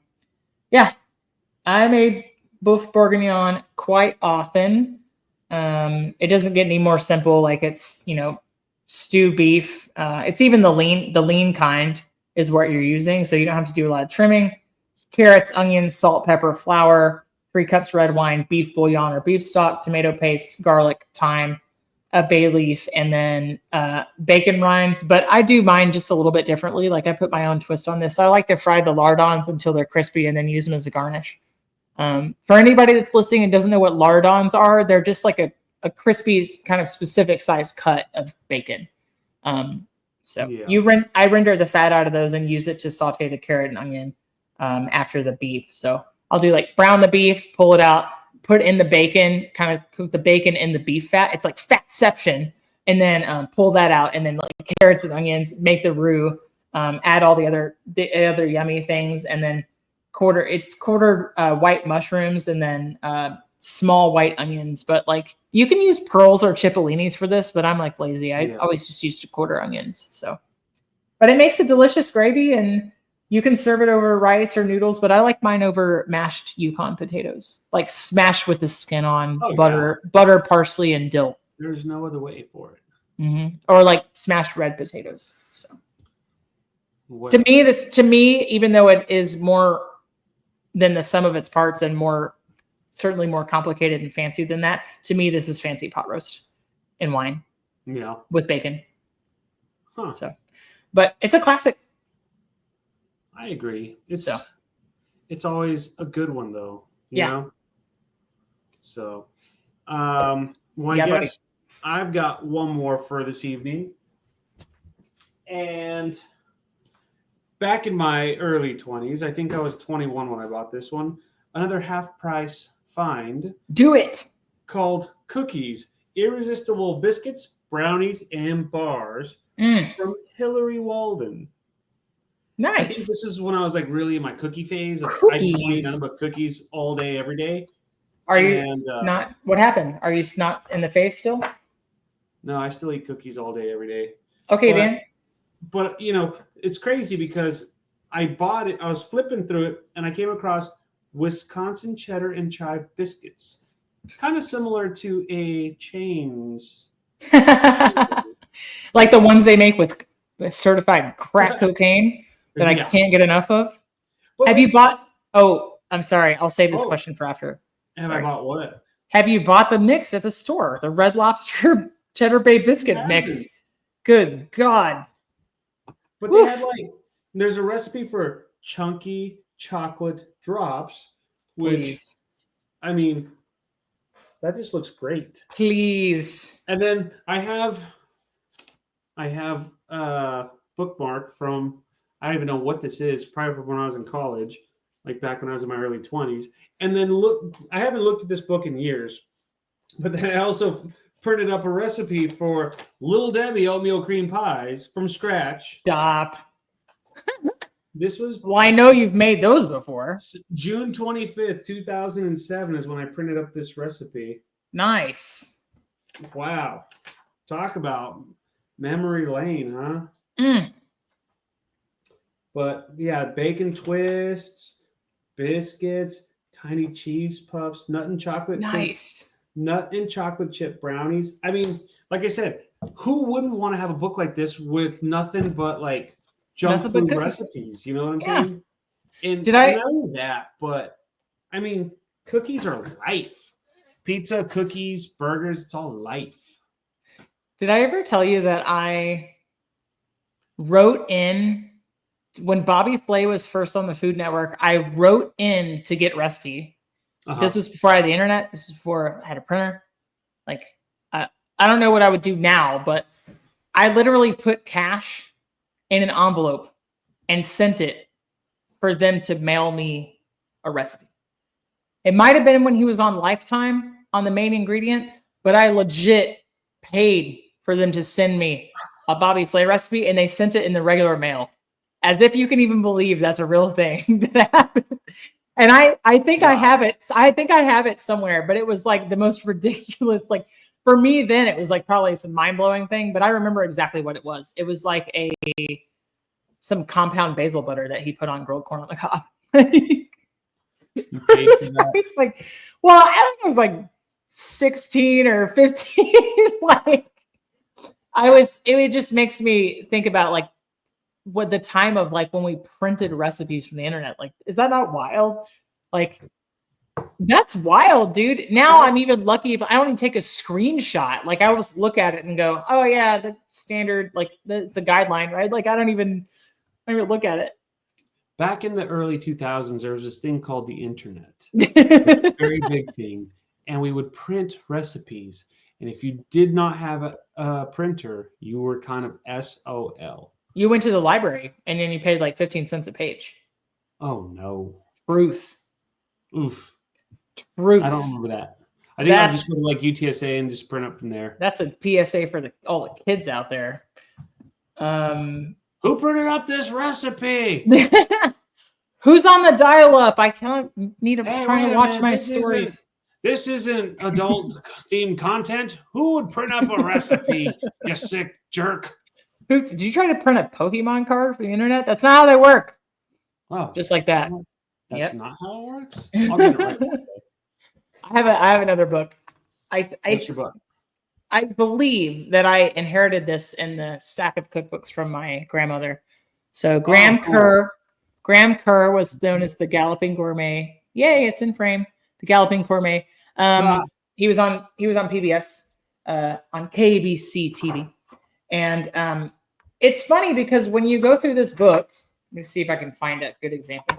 I made boeuf bourguignon quite often. It doesn't get any more simple. Like it's, stew beef. It's even the lean kind is what you're using. So you don't have to do a lot of trimming. Carrots, onions, salt, pepper, flour, 3 cups red wine, beef bouillon or beef stock, tomato paste, garlic, thyme, a bay leaf, and then bacon rinds. But I do mine just a little bit differently. Like I put my own twist on this. So I like to fry the lardons until they're crispy and then use them as a garnish. For anybody that's listening and doesn't know what lardons are, they're just like a crispy kind of specific size cut of bacon. I render the fat out of those and use it to saute the carrot and onion after the beef. So I'll do like brown the beef, pull it out, put in the bacon, kind of cook the bacon in the beef fat. It's like fatception. And then pull that out, and then like carrots and onions, make the roux, add all the other yummy things, and then quartered white mushrooms, and then small white onions. But like you can use pearls or cipollinis for this, but I'm like lazy. I always just used to quarter onions. So, but it makes a delicious gravy, and you can serve it over rice or noodles. But I like mine over mashed Yukon potatoes, like smashed with the skin on, butter, parsley, and dill. There's no other way for it. Mm-hmm. Or like smashed red potatoes. So to me, even though it is more than the sum of its parts and certainly more complicated and fancy than that, to me, this is fancy pot roast in wine. Yeah. With bacon. Huh. So, but it's a classic. I agree. It's always a good one though. You know? So, I guess I've got one more for this evening. And back in my early 20s, I think I was 21 when I bought this one, another half price find. Do it. Called Cookies, Irresistible Biscuits, Brownies, and Bars from Hillary Walden. Nice. I think this is when I was like really in my cookie phase. I just eat nothing but cookies all day, every day. Are you not? What happened? Are you not in the phase still? No, I still eat cookies all day, every day. Okay, then. But it's crazy because I bought it. I was flipping through it, and I came across Wisconsin cheddar and chive biscuits, kind of similar to a chains, like the ones they make with certified crack cocaine that I can't get enough of. But have you bought? Oh, I'm sorry. I'll save this question for after. I bought what? Have you bought the mix at the store? The Red Lobster Cheddar Bay biscuit mix. Good God. But they had there's a recipe for chunky chocolate drops, which, I mean, that just looks great. Please. And then I have a bookmark from, I don't even know what this is, probably from when I was in college, like back when I was in my early 20s. And then I haven't looked at this book in years, but then I also printed up a recipe for Little Debbie oatmeal cream pies from scratch. Stop. This was... Well, I know you've made those before. June 25th, 2007 is when I printed up this recipe. Nice. Wow. Talk about memory lane, huh? But yeah, bacon twists, biscuits, tiny cheese puffs, nut and chocolate. Nice. Nut and chocolate chip brownies. I mean, like I said, who wouldn't want to have a book like this with nothing but like junk food recipes? You know what I'm saying? And I know that, but I mean, cookies are life. Pizza, cookies, burgers, it's all life. Did I ever tell you that I wrote in when Bobby Flay was first on the Food Network? I wrote in to get recipe. This was before I had the internet. This is before I had a printer. Like, I don't know what I would do now, but I literally put cash in an envelope and sent it for them to mail me a recipe. It might have been when he was on Lifetime on the main ingredient, but I legit paid for them to send me a Bobby Flay recipe, and they sent it in the regular mail. As if you can even believe that's a real thing that happened. And I think I have it. I think I have it somewhere, but it was like the most ridiculous. Like for me then, it was like probably some mind-blowing thing, but I remember exactly what it was. It was like some compound basil butter that he put on grilled corn on the cob. You paid for that? I was like, well, I think I was like 16 or 15. Like, it just makes me think about like what the time of like when we printed recipes from the internet. Like, is that not wild? Like, that's wild, dude. Now I'm even lucky if I don't even take a screenshot. Like, I'll just look at it and go, oh yeah, the standard, like it's a guideline, right? Like, I don't even look at it. Back in the early 2000s, there was this thing called the internet. A very big thing. And we would print recipes. And if you did not have a printer, you were kind of SOL. You went to the library and then you paid like 15 cents a page. Oh, no. Truth. Oof. Truth. I don't remember that. I think I'll just go to like UTSA and just print up from there. That's a PSA for all the kids out there. Who printed up this recepe? Who's on the dial-up? I can't need to try to watch my stories. This isn't adult-themed content. Who would print up a recipe, you sick jerk? Did you try to print a Pokemon card for the internet? That's not how they work. Oh, just like that. That's not how it works? I'll get it right. I have another book. What's your book? I believe that I inherited this in the stack of cookbooks from my grandmother. So Graham Kerr was known as the Galloping Gourmet. Yay, it's in frame. The Galloping Gourmet. He was on PBS on KBC TV. And it's funny because when you go through this book, let me see if I can find a good example.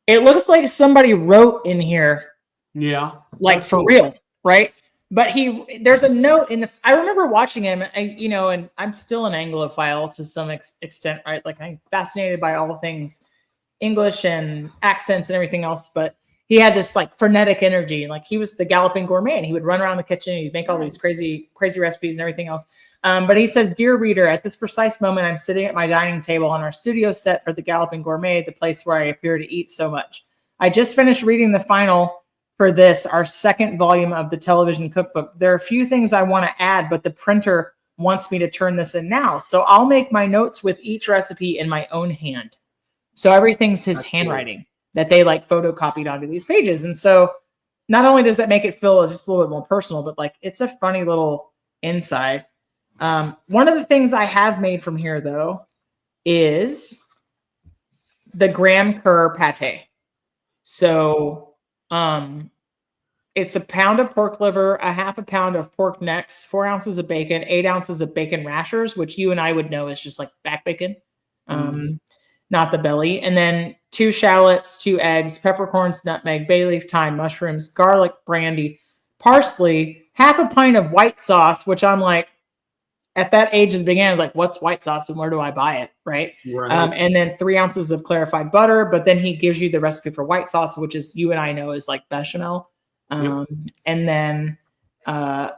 It looks like somebody wrote in here. Yeah. Like for real, right? But there's a note I remember watching him, and I'm still an Anglophile to some extent, right? Like, I'm fascinated by all things English and accents and everything else. But he had this like frenetic energy, like he was the Galloping Gourmet, and he would run around the kitchen and he'd make all these crazy recipes and everything else. But he says, "Dear reader, at this precise moment, I'm sitting at my dining table on our studio set for the Galloping Gourmet, the place where I appear to eat so much. I just finished reading the final for this, our second volume of the television cookbook. There are a few things I want to add, but the printer wants me to turn this in now. So I'll make my notes with each recipe in my own hand." So everything's his handwriting that they like photocopied onto these pages. And so not only does that make it feel just a little bit more personal, but like it's a funny little inside. One of the things I have made from here though is the Graham Kerr pate. So it's a pound of pork liver, a half a pound of pork necks, 4 ounces of bacon, 8 ounces of bacon rashers, which you and I would know is just like back bacon, not the belly. And then 2 shallots, 2 eggs, peppercorns, nutmeg, bay leaf, thyme, mushrooms, garlic, brandy, parsley, half a pint of white sauce, which I'm like, at that age of the beginning, I was like, what's white sauce and where do I buy it? Right. And then 3 ounces of clarified butter, but then he gives you the recipe for white sauce, which is, you and I know, is like bechamel. And then, so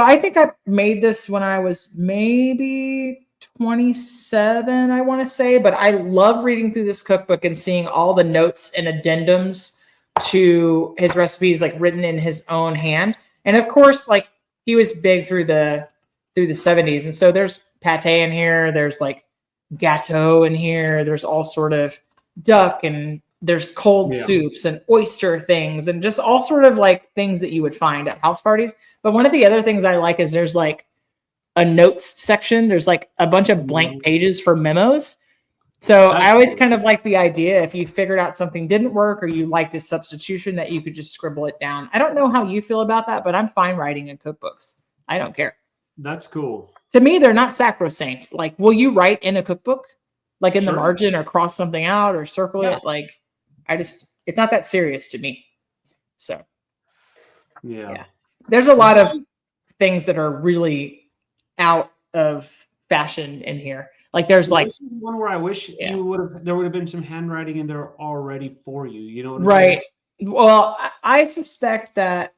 I think I made this when I was maybe 27, I want to say, but I love reading through this cookbook and seeing all the notes and addendums to his recipes, like written in his own hand. And of course, like he was big through the 70s. And so there's pate in here. There's like gâteau in here. There's all sort of duck, and there's cold soups and oyster things and just all sort of like things that you would find at house parties. But one of the other things I like is there's like a notes section. There's like a bunch of blank pages for memos. So I always kind of like the idea, if you figured out something didn't work or you liked a substitution, that you could just scribble it down. I don't know how you feel about that, but I'm fine writing in cookbooks. I don't care. That's cool. To me, they're not sacrosanct. Like, will you write in a cookbook, like in the margin, or cross something out or circle it? Like, it's not that serious to me. So, there's a lot of things that are really out of fashion in here. Like, there's like this is one where I wish there would have been some handwriting in there already for you. You know what I'm saying? Well, I suspect that.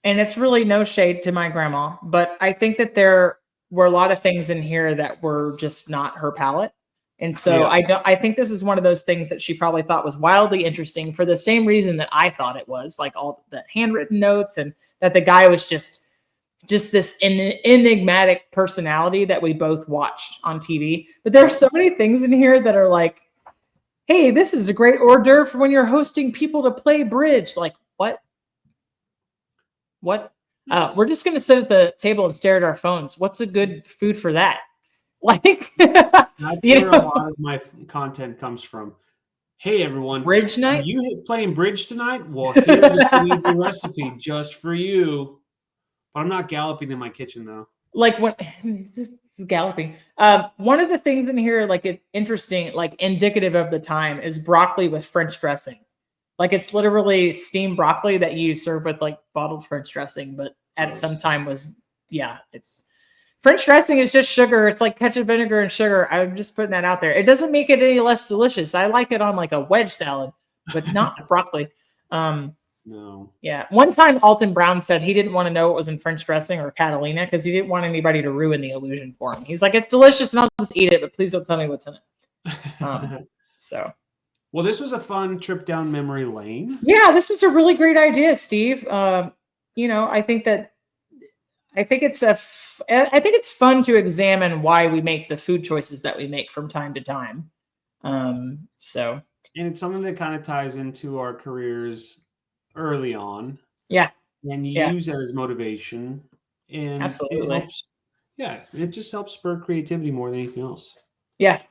And it's really no shade to my grandma, but I think that there were a lot of things in here that were just not her palate. And so I think this is one of those things that she probably thought was wildly interesting for the same reason that I thought it was, like all the handwritten notes, and that the guy was just this enigmatic personality that we both watched on TV. But there's so many things in here that are like, Hey, this is a great hors d'oeuvre for when you're hosting people to play bridge. Like, what? What? We're just going to sit at the table and stare at our phones. What's a good food for that? Like, that's where a lot of my content comes from. Hey, everyone. Bridge night? Are you playing bridge tonight? Well, here's an easy recipe just for you. But I'm not galloping in my kitchen, though. Like, when this is galloping. One of the things in here, like, interesting, like, indicative of the time is broccoli with French dressing. Like, it's literally steamed broccoli that you serve with, like, bottled French dressing, but at some time was, it's French dressing is just sugar. It's like ketchup, vinegar, and sugar. I'm just putting that out there. It doesn't make it any less delicious. I like it on like a wedge salad, but not broccoli. No. Yeah. One time Alton Brown said he didn't want to know what was in French dressing or Catalina because he didn't want anybody to ruin the illusion for him. He's like, it's delicious and I'll just eat it, but please don't tell me what's in it. Well, this was a fun trip down memory lane. Yeah, this was a really great idea, Steve. I think it's fun to examine why we make the food choices that we make from time to time. And it's something that kind of ties into our careers early on. Yeah. And you use that as motivation. And absolutely. It just helps spur creativity more than anything else. Yeah.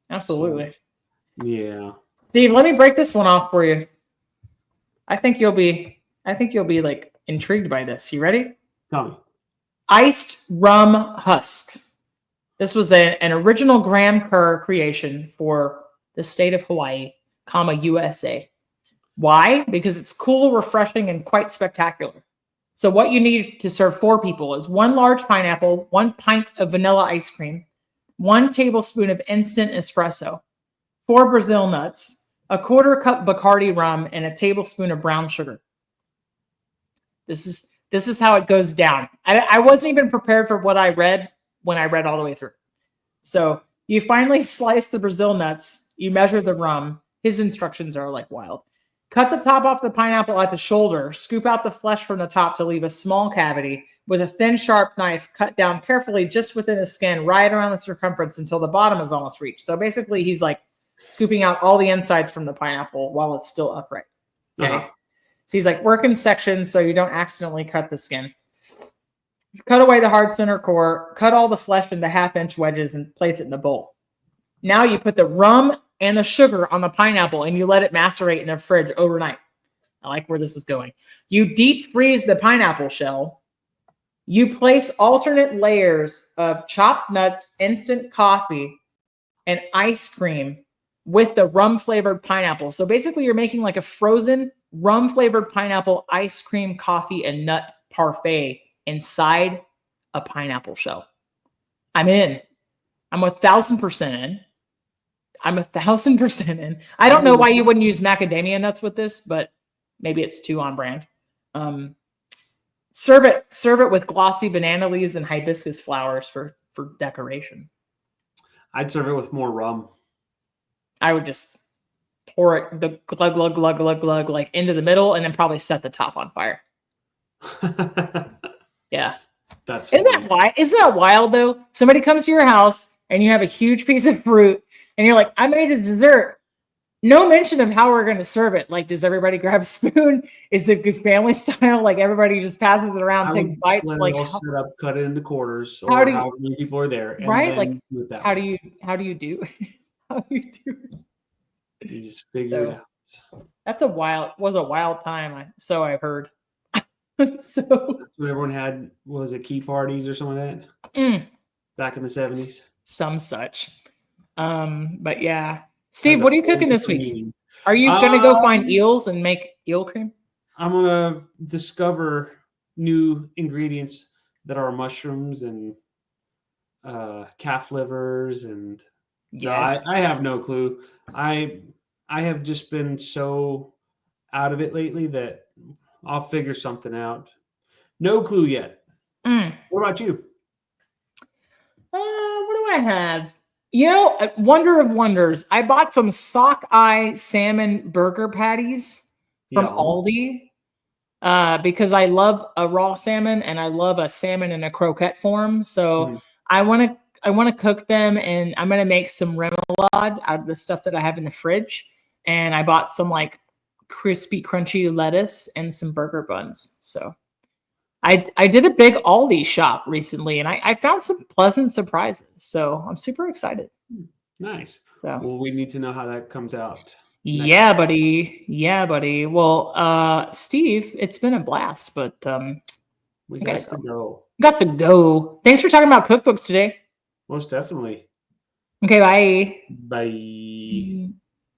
Absolutely. So, yeah. Steve, let me break this one off for you. I think you'll be like intrigued by this. You ready? Tell me. Iced rum husk. This was an original Graham Kerr creation for the state of Hawaii, USA. Why? Because it's cool, refreshing, and quite spectacular. So what you need to serve 4 people is 1 large pineapple, 1 pint of vanilla ice cream, 1 tablespoon of instant espresso, 4 Brazil nuts, a 1/4 cup Bacardi rum, and a tablespoon of brown sugar. This is how it goes down. I wasn't even prepared for what I read when I read all the way through. So you finally slice the Brazil nuts. You measure the rum. His instructions are like wild. Cut the top off the pineapple at the shoulder. Scoop out the flesh from the top to leave a small cavity. With a thin, sharp knife, cut down carefully just within the skin, right around the circumference until the bottom is almost reached. So basically, he's like scooping out all the insides from the pineapple while it's still upright. Okay. Uh-huh. So he's like, work in sections so you don't accidentally cut the skin. Cut away the hard center core, cut all the flesh into 1/2-inch wedges and place it in the bowl. Now you put the rum and the sugar on the pineapple and you let it macerate in the fridge overnight. I like where this is going. You deep freeze the pineapple shell. You place alternate layers of chopped nuts, instant coffee, and ice cream with the rum-flavored pineapple. So basically you're making like a frozen rum-flavored pineapple ice cream, coffee, and nut parfait inside a pineapple shell. I'm in. I'm 1,000% in. I'm 1,000% in. I don't know why you wouldn't use macadamia nuts with this, but maybe it's too on brand. Serve it with glossy banana leaves and hibiscus flowers for decoration. I'd serve it with more rum. I would just pour it the glug glug glug glug glug like into the middle and then probably set the top on fire. Yeah. Isn't that wild though? Somebody comes to your house and you have a huge piece of fruit and you're like, I made a dessert. No mention of how we're going to serve it. Like, does everybody grab a spoon? Is it good family style? Like everybody just passes it around, takes bites. Like, set up, cut it into quarters, or how many people are there, and right? Like, how do you do? How do you do it? You just figure it out. That's was a wild time. So I've heard. So when everyone had, was it key parties or something like that? Back in the 70s. Some such. But yeah. Steve, what are you cooking this week? Are you going to go find eels and make eel cream? I'm going to discover new ingredients that are mushrooms and calf livers. And yes. No, I have no clue. I have just been so out of it lately that I'll figure something out. No clue yet. What about you? What do I have? Wonder of wonders. I bought some sockeye salmon burger patties from Aldi because I love a raw salmon and I love a salmon in a croquette form. So I want to cook them, and I'm gonna make some remoulade out of the stuff that I have in the fridge. And I bought some like crispy, crunchy lettuce and some burger buns. So I did a big Aldi shop recently, and I found some pleasant surprises. So I'm super excited. Nice. So well, we need to know how that comes out. Yeah, buddy. Yeah, buddy. Well, Steve, it's been a blast, but We I got gotta to go. Got to go. Thanks for talking about cookbooks today. Most definitely. Okay, bye. Bye.